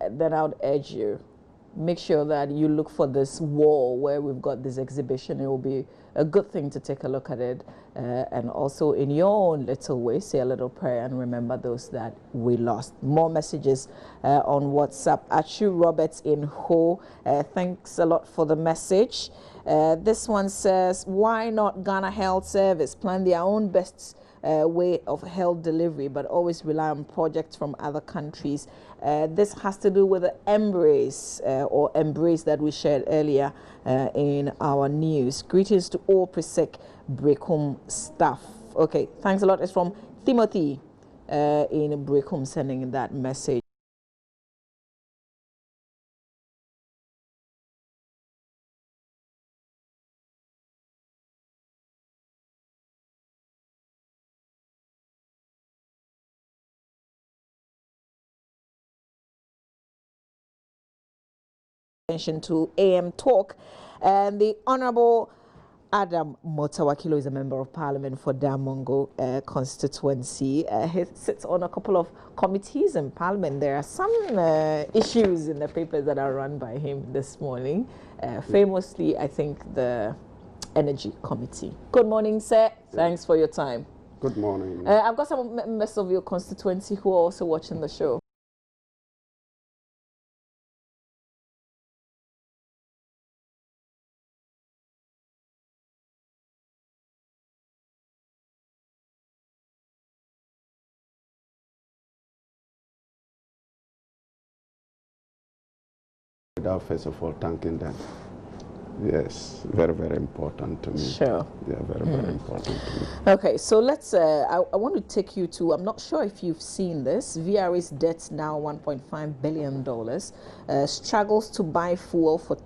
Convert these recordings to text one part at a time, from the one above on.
then I would urge you, make sure that you look for this wall where we've got this exhibition. It will be a good thing to take a look at it, and also in your own little way, say a little prayer and remember those that we lost. More messages on WhatsApp. Achu Roberts in Ho, thanks a lot for the message. This one says, why not Ghana Health Service plan their own best way of health delivery, but always rely on projects from other countries? This has to do with the embrace that we shared earlier in our news. Greetings to all Presec Breakham staff. Okay, thanks a lot. It's from Timothy in Breakham sending that message. To AM Talk, and the Honorable Adam Motawakilo is a member of Parliament for Damongo constituency. He sits on a couple of committees in Parliament. There are some issues in the papers that are run by him this morning. Famously, I think the Energy Committee. Good morning, sir. Thanks for your time. Good morning. I've got some members of your constituency who are also watching the show. Without first of all thanking them. Yes, very, very important to me. Sure. Yeah, very, very important to me. Okay, so let's, I want to take you to, I'm not sure if you've seen this, VRA's debt's now $1.5 billion, struggles to buy fuel for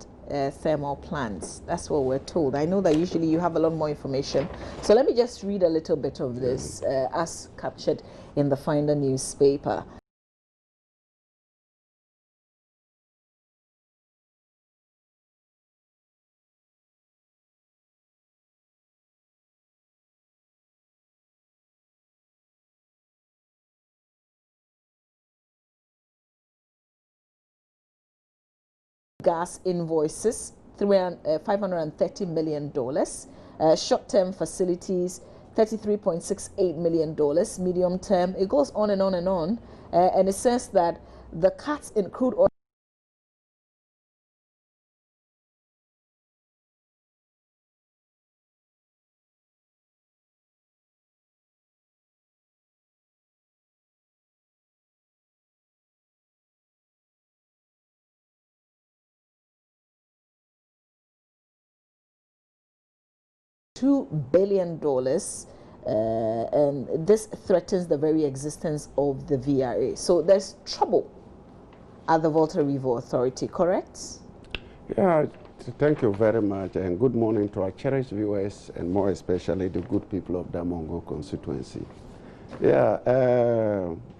thermal plants. That's what we're told. I know that usually you have a lot more information. So let me just read a little bit of this as captured in the Finder newspaper. Gas invoices, $530 million. Short-term facilities, $33.68 million. Medium term, it goes on and on and on. And it says that the cuts in crude oil $2 billion, and this threatens the very existence of the VRA. So there's trouble at the Volta River Authority, correct? Yeah, thank you very much, and good morning to our cherished viewers, and more especially the good people of Damongo constituency. Yeah,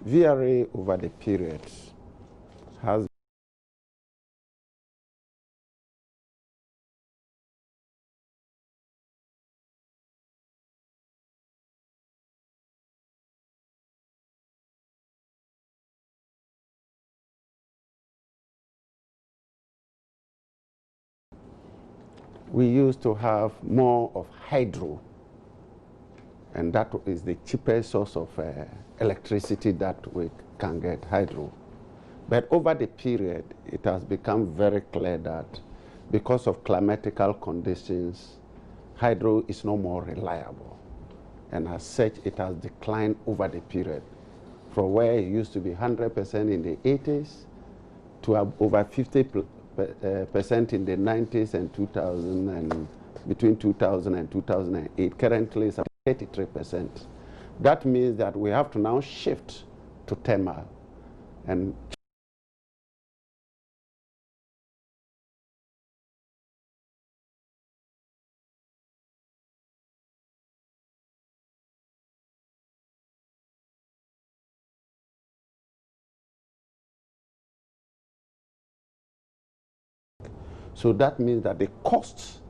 VRA over the period has we used to have more of hydro, and that is the cheapest source of electricity that we can get, hydro. But over the period, it has become very clear that because of climatical conditions, hydro is no more reliable. And as such, it has declined over the period from where it used to be 100% in the 80s to over 50% in the 90s and 2000 and between 2000 and 2008. Currently, it's at 33%. That means that we have to now shift to thermal. And so that means that the costs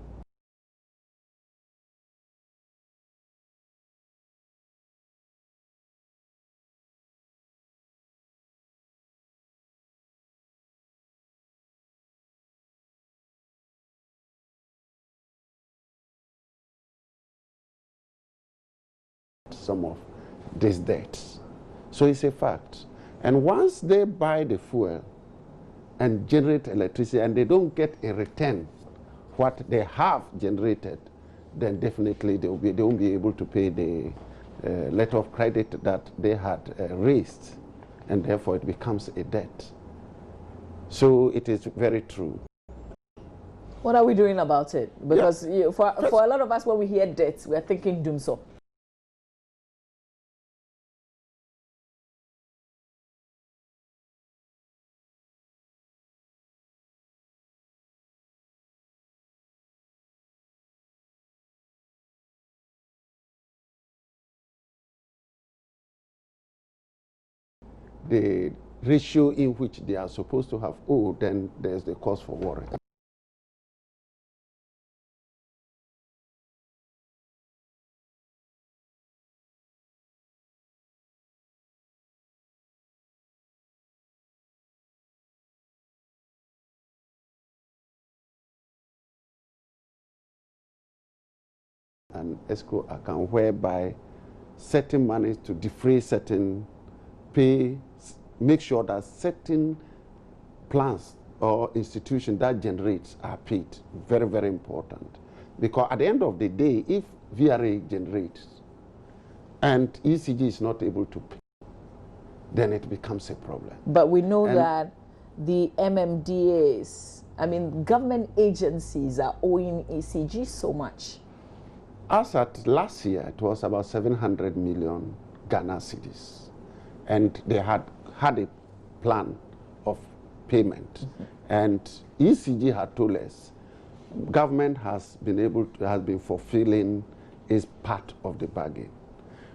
some of these debts. So it's a fact. And once they buy the fuel and generate electricity and they don't get a return what they have generated, then definitely they won't be able to pay the letter of credit that they had raised, and therefore it becomes a debt. So it is very true. What are we doing about it? Because for a lot of us, when we hear debts, we're thinking doomsday. The ratio in which they are supposed to have owed, then there's the cause for worry. An escrow account whereby certain money to defray certain pay, make sure that certain plans or institutions that generates are paid. Very, very important. Because at the end of the day, if VRA generates and ECG is not able to pay, then it becomes a problem. But we know that the MMDAs, I mean, government agencies are owing ECG so much. As at last year, it was about 700 million Ghana cedis. And they had a plan of payment. Mm-hmm. And ECG had told us government has been fulfilling its part of the bargain.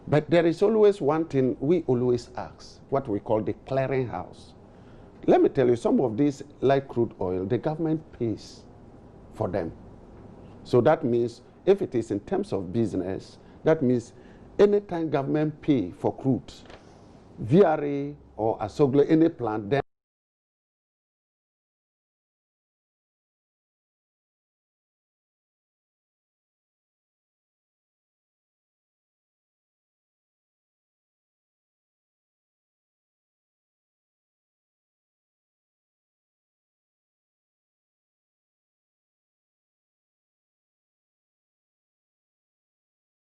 But there is always one thing we always ask, what we call the clearinghouse. Let me tell you, some of these, like crude oil, the government pays for them. So that means if it is in terms of business, that means anytime government pay for crude, VRA or Asoglo, any plant, then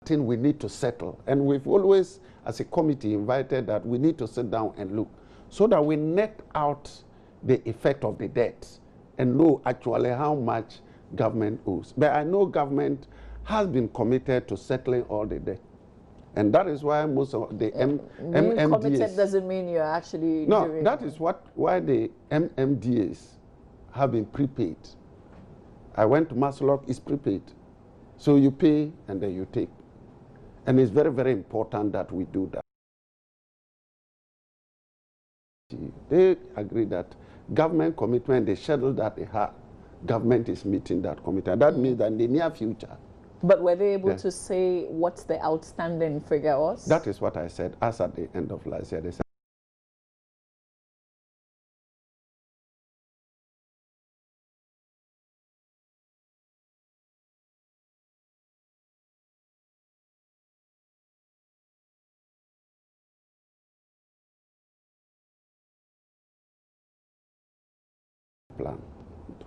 we need to settle. And we've always, as a committee, invited that we need to sit down and look so that we net out the effect of the debt and know actually how much government owes. But I know government has been committed to settling all the debt. And that is why most of the MMDAs... committed doesn't mean you're actually doing... No, that is why the MMDAs have been prepaid. I went to Maslok, it's prepaid. So you pay and then you take. And it's very, very important that we do that. They agree that government commitment, the schedule that they have, government is meeting that commitment. That means that in the near future. But were they able to say what's the outstanding figure was? That is what I said, as at the end of last year. They said plan.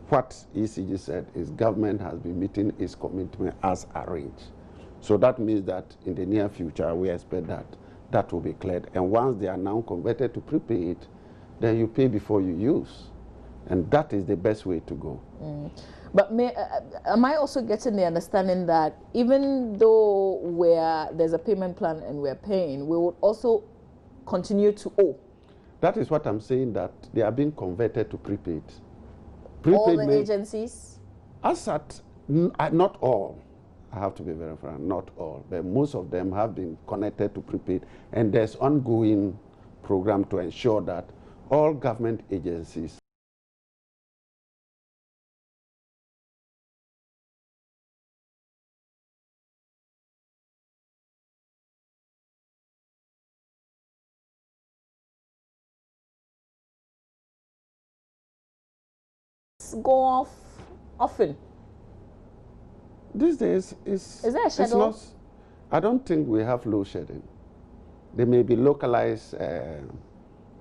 What ECG said is government has been meeting its commitment as arranged. So that means that in the near future, we expect that that will be cleared. And once they are now converted to prepaid, then you pay before you use. And that is the best way to go. But am I also getting the understanding that even though there's a payment plan and we're paying, we will also continue to owe? That is what I'm saying, that they are being converted to prepaid. All the agencies? As at, not all. I have to be very frank, not all. But most of them have been connected to prepaid. And there's ongoing program to ensure that all government agencies go off often. these days is there a schedule? I don't think we have load shedding. There may be localized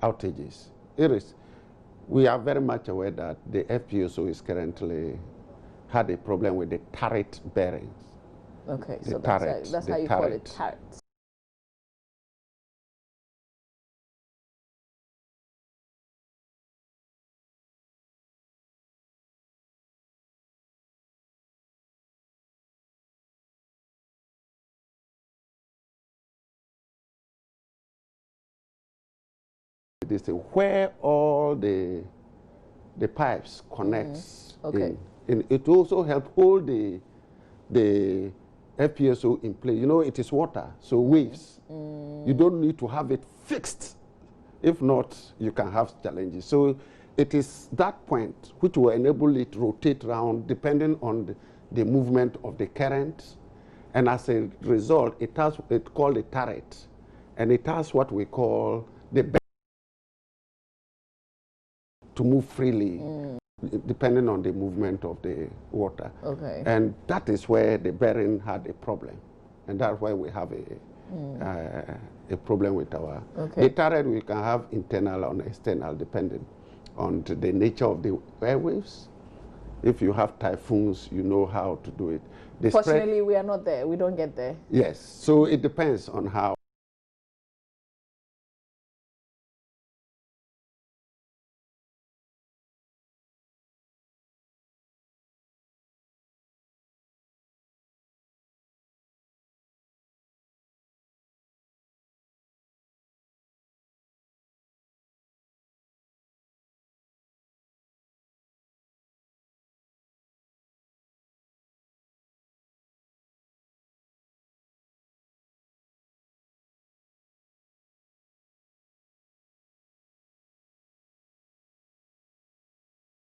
outages. We are very much aware that the FPSO is currently had a problem with the turret bearings. Okay, The so turret, that's the how you call it, turret. turret. They say where all the pipes connects. Okay. It also helps hold the FPSO in place. You know, it is water, so waves. You don't need to have it fixed. If not, you can have challenges. So it is that point which will enable it to rotate around depending on the movement of the current. And as a result, it's called a turret. And it has what we call the to move freely, depending on the movement of the water. Okay. And that is where the bearing had a problem. And that's why we have a problem with our... Okay. The turret we can have internal or external, depending on the nature of the airwaves. If you have typhoons, you know how to do it. Fortunately, we are not there. We don't get there. Yes. So it depends on how.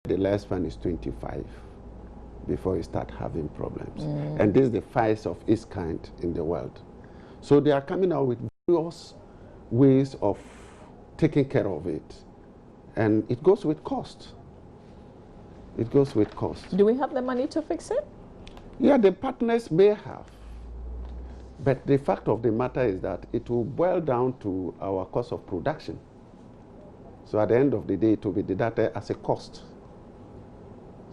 The lifespan is 25 before you start having problems. And this is the first of its kind in the world. So they are coming out with various ways of taking care of it. And it goes with cost. It goes with cost. Do we have the money to fix it? Yeah, the partners may have. But the fact of the matter is that it will boil down to our cost of production. So at the end of the day, it will be deducted as a cost.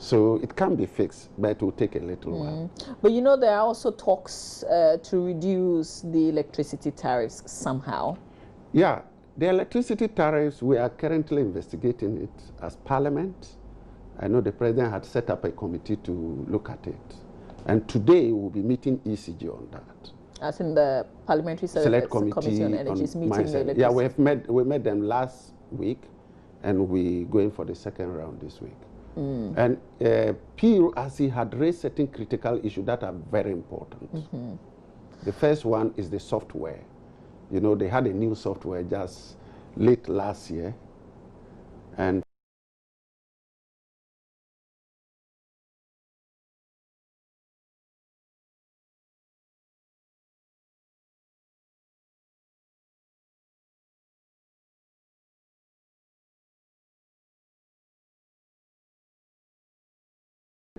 So it can be fixed, but it will take a little while. But you know, there are also talks to reduce the electricity tariffs somehow. Yeah, the electricity tariffs, we are currently investigating it as Parliament. I know the President had set up a committee to look at it. And today we'll be meeting ECG on that. As in the Parliamentary Select Committee on Energy is meeting the electricity. Yeah, we met them last week, and we're going for the second round this week. And PURC had raised certain critical issues that are very important. The first one is the software. You know, they had a new software just late last year. And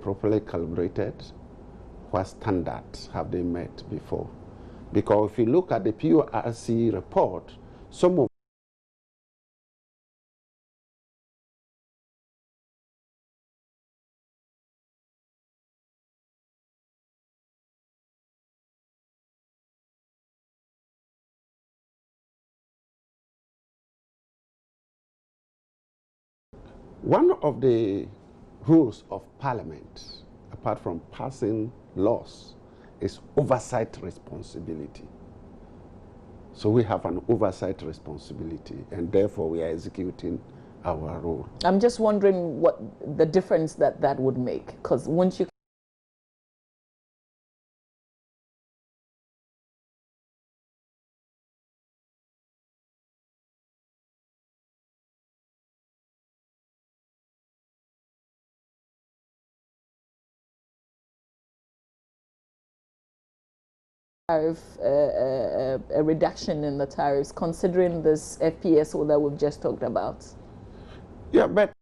properly calibrated, what standards have they met before? Because if you look at the PURC report, some of one of the rules of Parliament, apart from passing laws, is oversight responsibility. So we have an oversight responsibility, and therefore we are executing our role. I'm just wondering what the difference that would make, because once you tariff, a reduction in the tariffs, considering this FPSO that we've just talked about? Yeah, but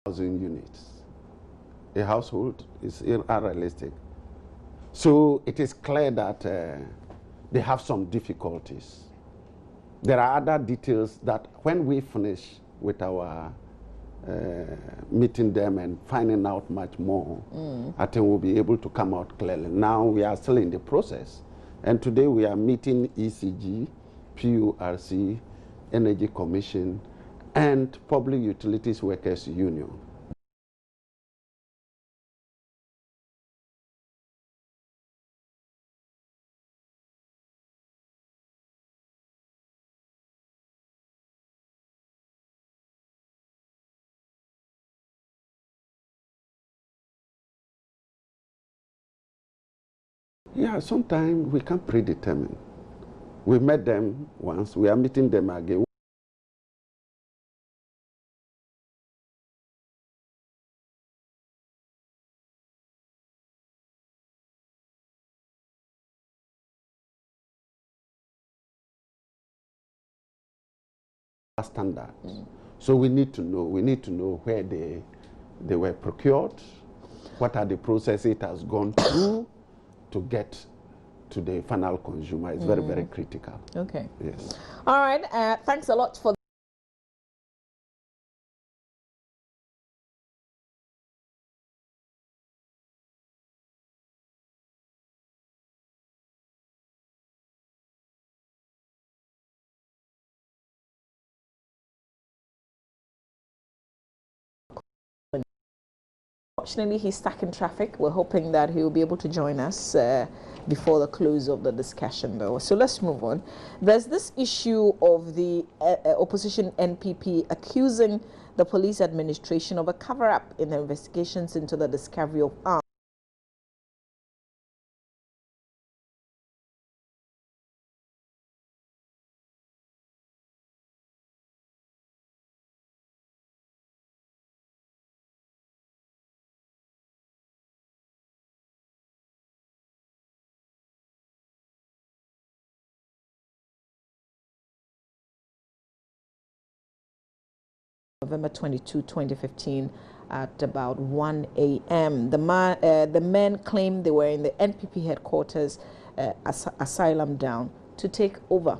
1,000 units. A household is unrealistic. So it is clear that they have some difficulties. There are other details that when we finish with our meeting them and finding out much more, I think we'll be able to come out clearly. Now we are still in the process. And today we are meeting ECG, PURC, Energy Commission, and Public Utilities Workers Union. Yeah, sometimes we can't predetermine. We met them once, we are meeting them again. Standards. So we need to know where they were procured, what are the processes it has gone through to get to the final consumer. It's very, very critical. Okay. Yes. All right. Thanks a lot for Fortunately, he's stuck in traffic. We're hoping that he will be able to join us before the close of the discussion, though. So let's move on. There's this issue of the opposition NPP accusing the police administration of a cover-up in the investigations into the discovery of arms. November 22, 2015 at about 1 a.m. The men claimed they were in the NPP headquarters, Asylum Down, to take over.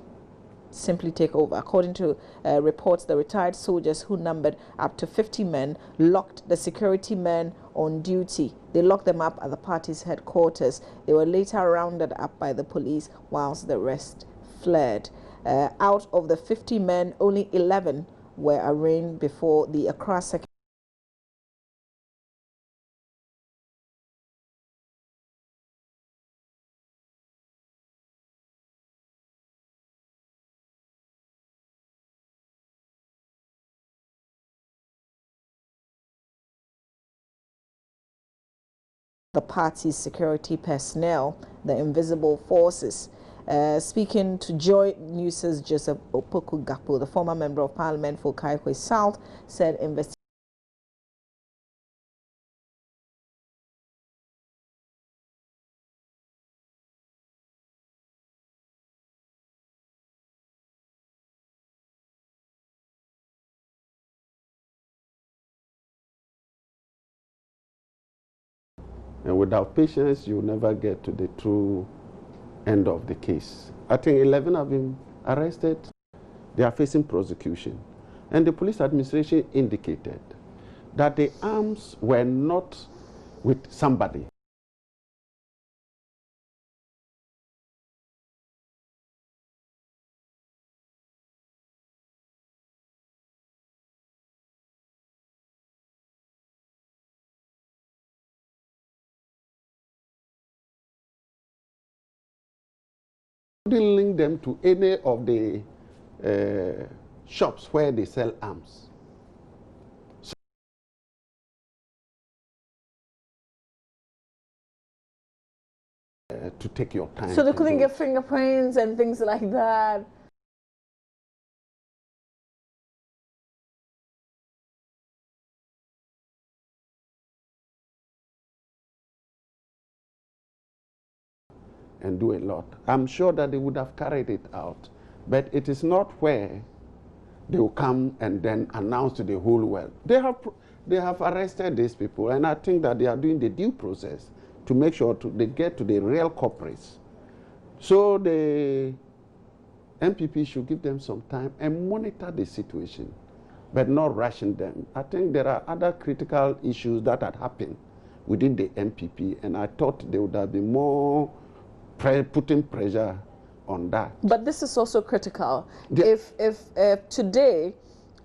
Simply take over. According to reports, the retired soldiers, who numbered up to 50 men, locked the security men on duty. They locked them up at the party's headquarters. They were later rounded up by the police whilst the rest fled. Out of the 50 men, only 11 were arraigned before the Accra Second. The party's security personnel, the invisible forces. Speaking to Joy News's Joseph Opoku Gapo, the former member of parliament for Kaikwe South, said investigation And without patience, you never get to the true end of the case. I think 11 have been arrested. They are facing prosecution. And the police administration indicated that the arms were not with somebody. Didn't link them to any of the shops where they sell arms. So to take your time. so they couldn't get fingerprints and things like that. And do a lot. I'm sure that they would have carried it out, but it is not where they will come and then announce to the whole world. they have arrested these people, and I think that they are doing the due process to make sure they get to the real culprits. So the MPP should give them some time and monitor the situation, but not rushing them. I think there are other critical issues that had happened within the MPP, and I thought there would have been more putting pressure on that. But this is also critical. If today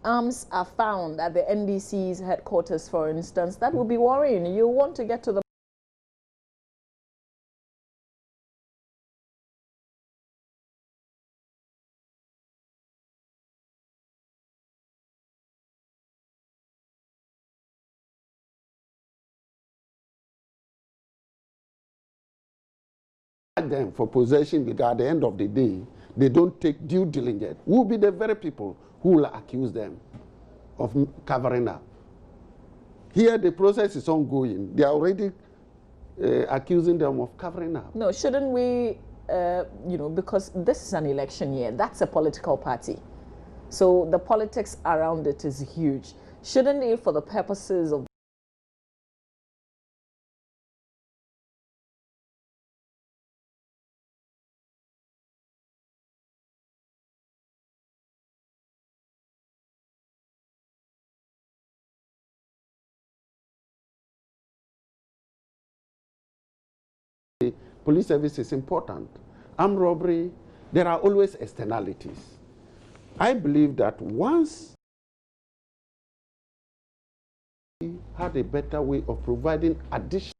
arms are found at the NDC's headquarters, for instance, that will be worrying. You want to get to the them for possession, because at the end of the day, they don't take due diligence. Who will be the very people who will accuse them of covering up? Here, the process is ongoing. They are already accusing them of covering up. No, shouldn't we, because this is an election year, that's a political party. So the politics around it is huge. Shouldn't it, for the purposes of police service is important. Armed robbery, there are always externalities. I believe that once we had a better way of providing additional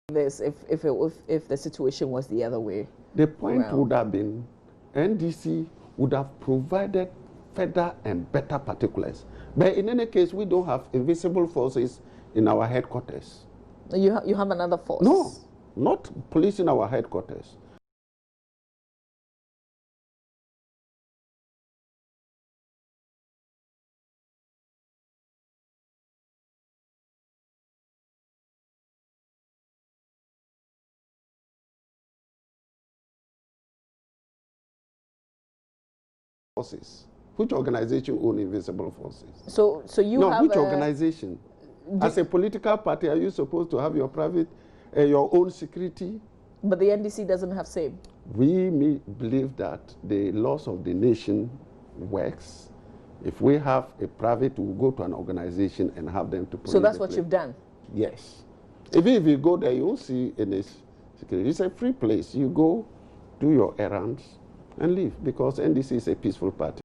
this, if the situation was the other way? The point would have been NDC would have provided further and better particulars. But in any case, we don't have invisible forces in our headquarters. You have another force? No, not police in our headquarters. Forces. Which organization own invisible forces? So you have which organization? As a political party, are you supposed to have your private, your own security? But the NDC doesn't have same. We believe that the laws of the nation works. If we have a private, we'll go to an organization and have them to. So that's what you've done? Yes. Even if you go there, you won't see any security. It's a free place. You go, do your errands, and leave, because NDC is a peaceful party.